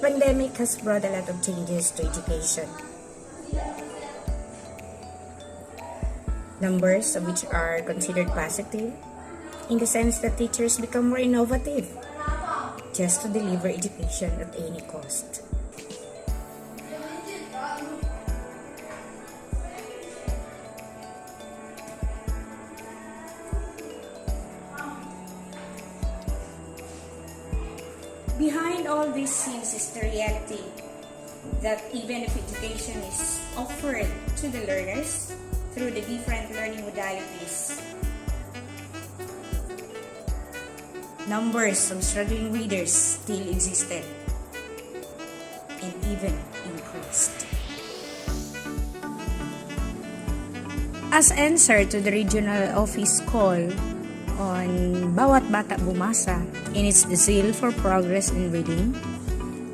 pandemic has brought a lot of changes to education. Numbers of which are considered positive in the sense that teachers become more innovative just to deliver education at any cost. Behind all these scenes is the reality that even if education is offered to the learners through the different learning modalities, numbers of struggling readers still existed and even increased. As answer to the regional office call on Bawat Bata Bumasa in its zeal for progress in reading,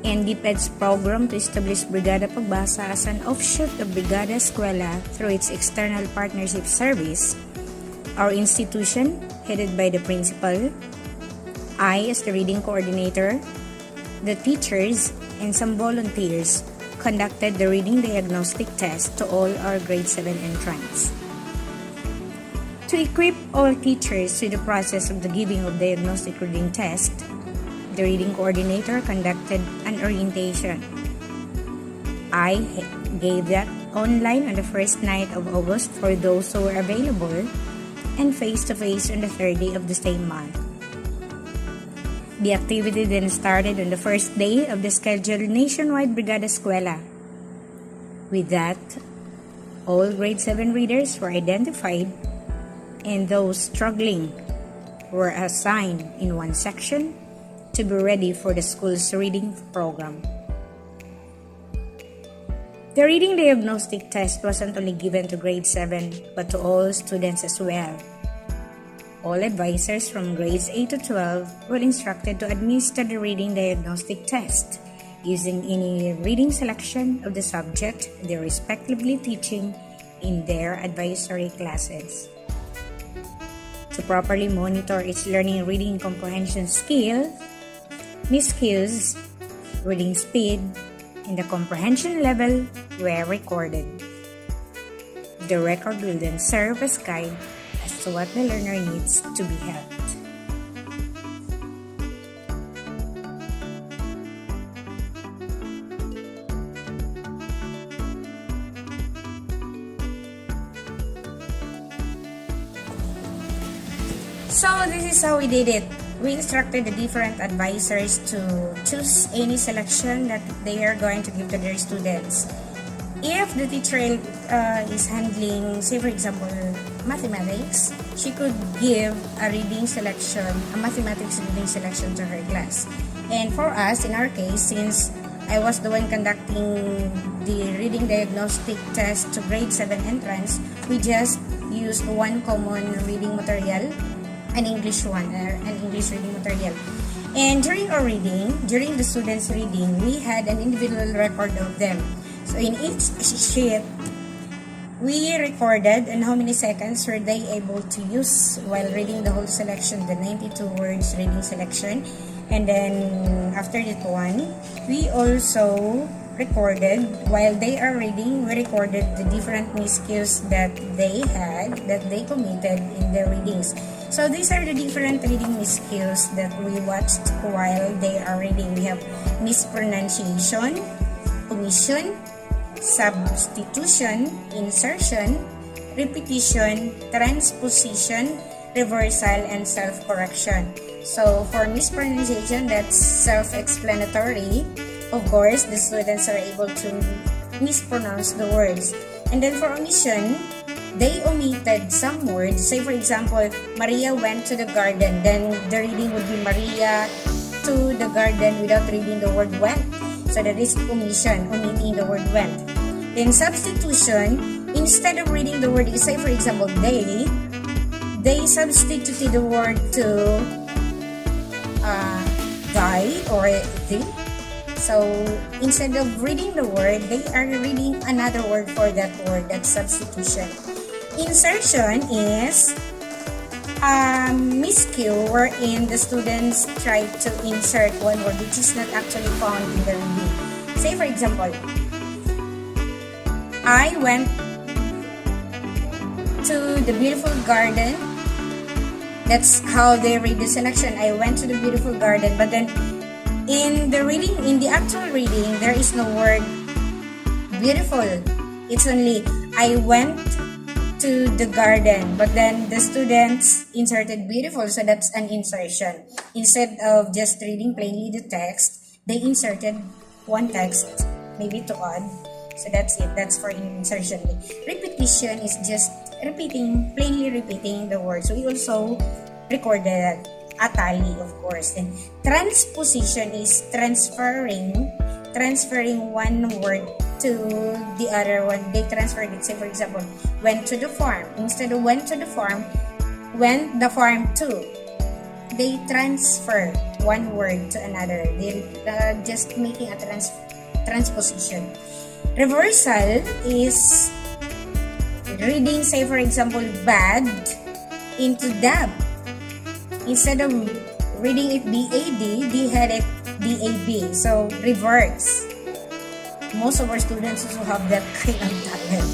and DepEd's program to establish Brigada Pagbasa as an offshoot of Brigada Eskwela through its external partnership service, our institution, headed by the principal, I as the reading coordinator, the teachers, and some volunteers conducted the reading diagnostic test to all our grade 7 entrants. To equip all teachers with the process of the giving of diagnostic reading test, the reading coordinator conducted an orientation. I gave that online on the first night of August for those who were available, and face-to-face on the third day of the same month. The activity then started on the first day of the scheduled nationwide Brigada Eskwela. With that, all grade 7 readers were identified, and those struggling were assigned in one section to be ready for the school's reading program. The reading diagnostic test wasn't only given to grade 7 but to all students as well. All advisors from grades 8 to 12 were instructed to administer the reading diagnostic test using any reading selection of the subject they are respectively teaching in their advisory classes. To properly monitor its learning reading comprehension skill, Miscues, reading speed, and the comprehension level were recorded. The record will then serve as guide as to what the learner needs to be helped. So this is how we did it. We instructed the different advisors to choose any selection that they are going to give to their students. If the teacher is handling, say for example, mathematics, she could give a reading selection, a mathematics reading selection to her class. And for us, in our case, since I was the one conducting the reading diagnostic test to grade 7 entrance, we just used one common reading material, an English one, an English reading material. And during our reading, during the students' reading, we had an individual record of them. So in each sheet, we recorded and how many seconds were they able to use while reading the whole selection, the 92 words reading selection. And then after that one, we also recorded, while they are reading, we recorded the different miscues that they had, that they committed in their readings. So these are the different reading miscues that we watched while they are reading. We have mispronunciation, omission, substitution, insertion, repetition, transposition, reversal, and self-correction. So for mispronunciation, that's self-explanatory. Of course, the students are able to mispronounce the words. And then for omission, they omitted some words. Say for example, Maria went to the garden. Then the reading would be Maria to the garden without reading the word went. So that is omission, omitting the word went. Then substitution, instead of reading the word, say for example, they substituted the word to die or thing. So instead of reading the word, they are reading another word for that word. That's substitution. Insertion is miscue wherein the students try to insert one word which is not actually found in the reading. Say for example, I went to the beautiful garden. That's how they read the selection. I went to the beautiful garden, but then in the actual reading, there is no word beautiful. It's only I went to the garden, but then the students inserted beautiful, so that's an insertion. Instead of just reading plainly the text, they inserted one text, maybe to add. So that's it. That's for insertion. Repetition is just plainly repeating the words. So we also recorded a tally, of course. And transposition is transferring one word to the other one. They transferred it. Say for example, went to the farm. Instead of went to the farm, went the farm to. They transfer one word to another. They're just making a transposition. Reversal is reading, say for example, bad into dab. Instead of reading it BAD, they had it DAB. So reverse. Most of our students also have that kind of talent.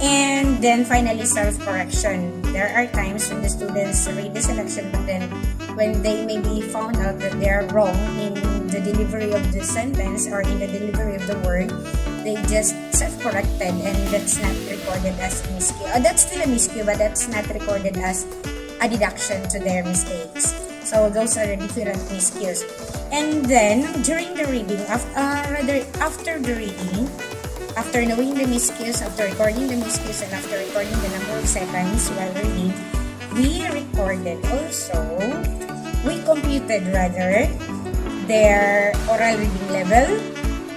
And then finally, self-correction. There are times when the students read the selection, but then when they maybe found out that they are wrong in the delivery of the sentence or in the delivery of the word, they just self-corrected, and that's not recorded as a miscue. That's still a miscue, but that's not recorded as a deduction to their mistakes. So those are the different miscues. And then during the reading, after the reading, after knowing the miscues, after recording the miscues, and after recording the number of seconds while reading, we computed their oral reading level,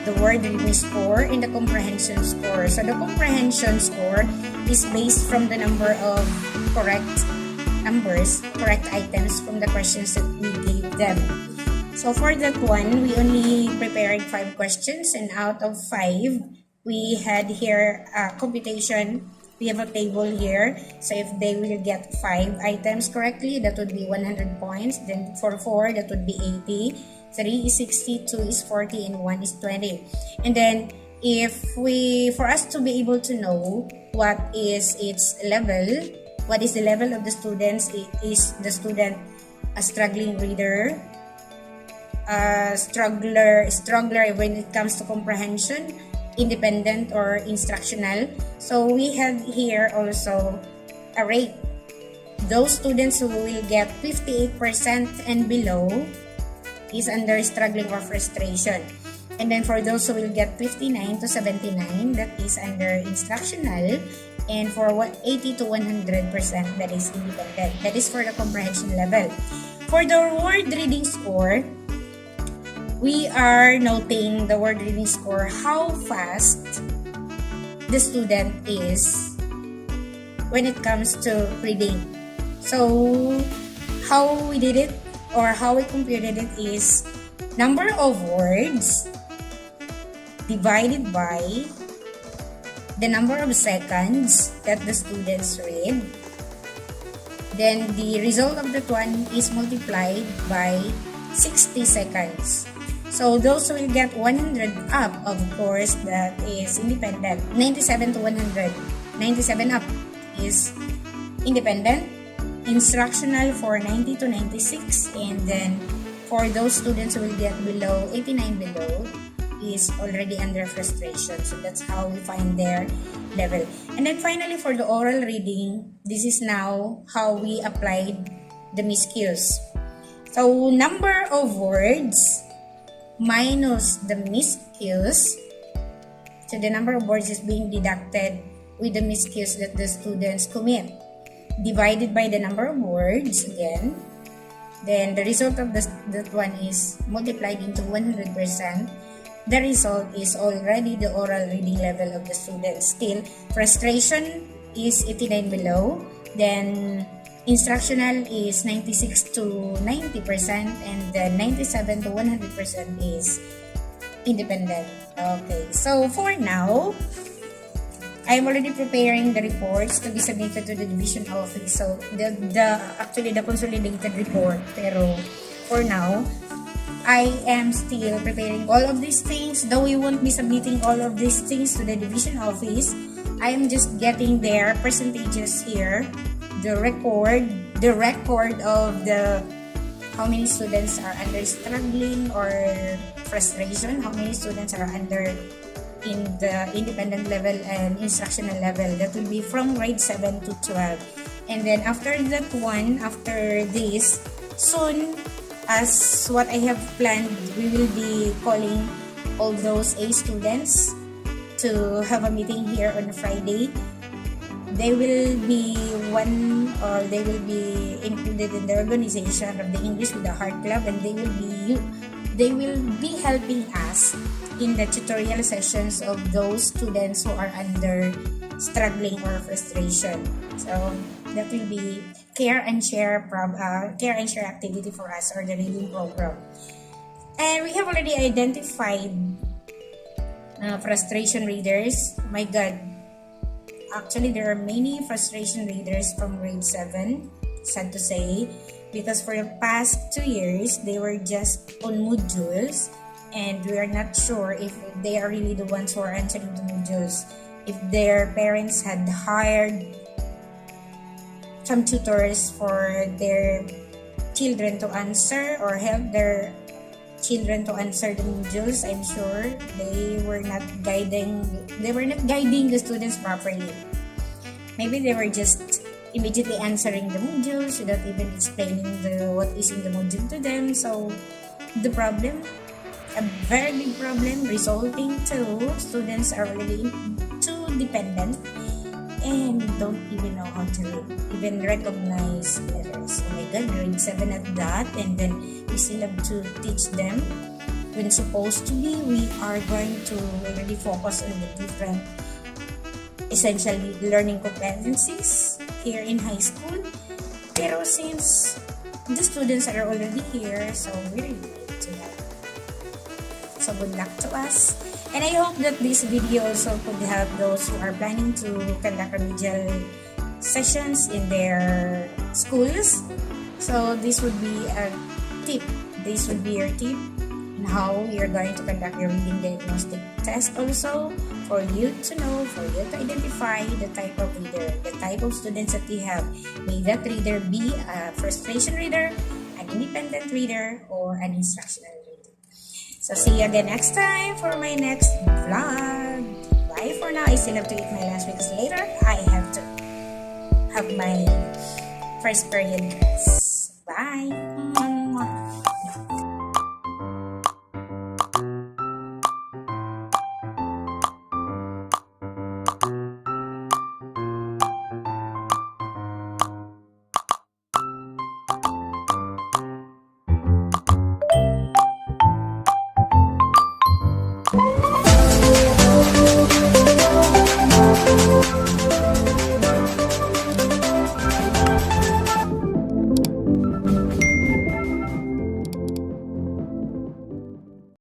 the word reading score, and the comprehension score. So the comprehension score is based from the number of correct items from the questions that we gave them. So for that one, we only prepared 5 questions, and out of 5, we had here computation. We have a table here. So if they will get 5 items correctly, that would be 100 points. Then for 4, that would be 80. 3 is 60, 2 is 40, and 1 is 20. And then for us to be able to know what is the level of the students, is the student a struggling reader, a struggler when it comes to comprehension, independent or instructional. So we have here also a rate. Those students who will get 58% and below is under struggling or frustration. And then for those who will get 59 to 79, that is under instructional. And for 80 to 100%, that is independent. That is for the comprehension level. For the word reading score, we are noting the word reading score, how fast the student is when it comes to reading. So how we did it, or how we computed it, is number of words divided by the number of seconds that the students read. Then the result of that one is multiplied by 60 seconds. So those will get 100 up, of course, that is independent. 97 to 100. 97 up is independent. Instructional for 90 to 96. And then for those students who will get below 89 below is already under frustration. So that's how we find their level. And then finally, for the oral reading, this is now how we applied the miscues. So number of words minus the miscues. So the number of words is being deducted with the miscues that the students commit, divided by the number of words again. Then the result of that one is multiplied into 100%. The result is already the oral reading level of the student. Still, frustration is 89 below. Then instructional is 96 to 90%, and then 97 to 100% is independent. Okay, so for now, I'm already preparing the reports to be submitted to the division office. So actually the consolidated report. Pero for now, I am still preparing all of these things. Though we won't be submitting all of these things to the division office, I am just getting their percentages here, the record of the how many students are under struggling or frustration, how many students are under in the independent level and instructional level. That will be from grade 7 to 12. And then after that one, after this, soon as what I have planned, we will be calling all those A students to have a meeting here on Friday. They will be included in the organization of the English with the Heart Club, and they will be helping us in the tutorial sessions of those students who are under struggling or frustration. So that will be care and share activity for us, or the reading program. And we have already identified frustration readers. My God, actually there are many frustration readers from grade 7, sad to say, because for the past 2 years they were just on modules, and we are not sure if they are really the ones who are answering the modules, if their parents had hired some tutors for their children to answer or help their children to answer the modules. I'm sure they were not guiding the students properly. Maybe they were just immediately answering the modules without even explaining what is in the module to them. So the problem, a very big problem, resulting to students are really too dependent and don't even know how to even recognize letters. Oh my God, grade 7 at that, and then we still have to teach them when supposed to be we are going to really focus on the different essential learning competencies here in high school. Pero since the students are already here, so we really need to help. So good luck to us. And I hope that this video also could help those who are planning to conduct remedial sessions in their schools. So this would be a tip. This would be your tip on how you're going to conduct your reading diagnostic test also, for you to know, for you to identify the type of reader, the type of students that you have. May that reader be a frustration reader, an independent reader, or an instructional reader. So see you again next time for my next vlog. Bye for now. I still have to eat my lunch because later I have to have my first period class. Bye!